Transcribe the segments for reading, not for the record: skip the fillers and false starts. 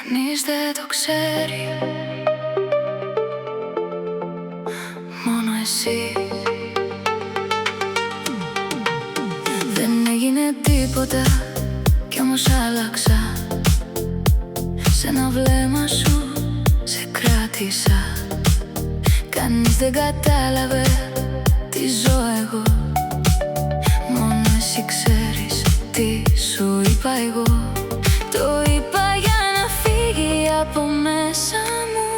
Κανείς δεν το ξέρει, μόνο εσύ. Δεν έγινε τίποτα κι όμως άλλαξα. Σ' ένα βλέμμα σου σε κράτησα. Κανείς δεν κατάλαβε τι ζω εγώ, μόνο εσύ ξέρεις τι σου είπα εγώ. Το είπα για να φύγει από μέσα μου,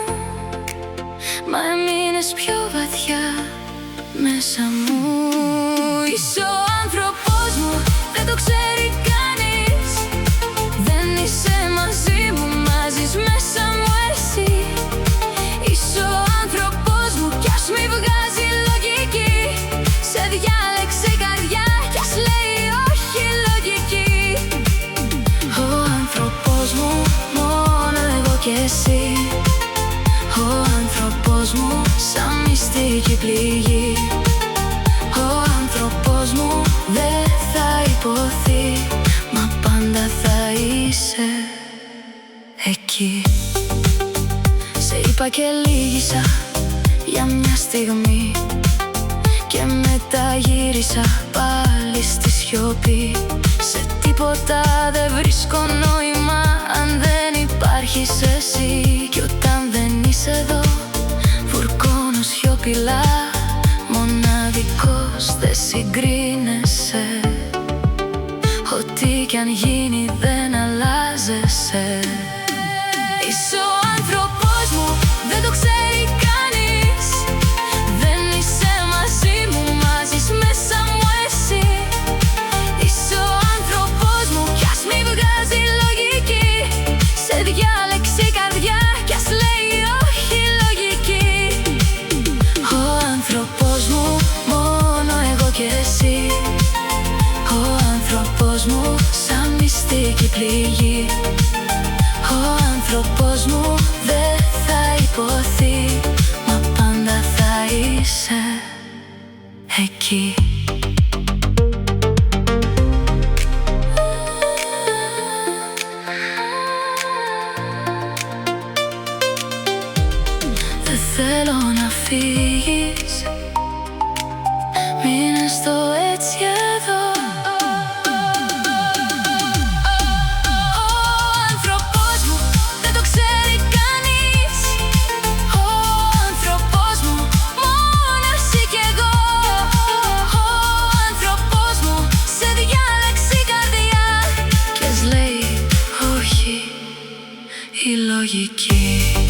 μα έμεινες πιο βαθιά μέσα μου. Είσαι ο άνθρωπός μου, δεν το ξέρει κανείς. Δεν είσαι μαζί μου, μάζεις μέσα μου εσύ. Είσαι ο άνθρωπός μου κι ας μη βγάζει λογική. Σε διάλεξε η καρδιά κι ας λέει όχι λογική. Ο άνθρωπός μου, μόνο εγώ κι εσύ. Ο άνθρωπός μου, σαν μυστική πληγή. Ο άνθρωπός μου δεν θα υποθεί, μα πάντα θα είσαι εκεί. Σε είπα και λύγησα για μια στιγμή και μετά γύρισα πάλι στη σιωπή. Σε τίποτα δεν βρίσκω νόημα αν δεν υπάρχεις εσύ. Κι όταν δεν είσαι εδώ φουρκώνω σιωπηλά. Μοναδικός δεν συγκρίνεσαι, ό,τι κι αν γίνει δεν αλλάζεσαι. Είσαι ο άνθρωπός μου, δεν το ξέρει κανείς. Δεν είσαι μαζί μου, μάζεις μέσα μου εσύ. Είσαι ο άνθρωπός μου κι ας μη βγάζει λογική. Σε διάλεξε η καρδιά κι ας λέει όχι λογική. Ο άνθρωπός μου, μόνο εγώ κι εσύ. Ο άνθρωπός μου, σαν μυστική πληγή. Ο άνθρωπός μου δεν θα υποθεί, μα πάντα θα είσαι εκεί. Δεν θέλω να φύγεις, μείνε στο έτσι εδώ. Ο άνθρωπός μου, δεν το ξέρει κανείς. Ο άνθρωπός μου, μόνο εσύ κι εγώ. Ο άνθρωπός μου, σε διάλεξε η καρδιά κι ας λέει όχι η λογική.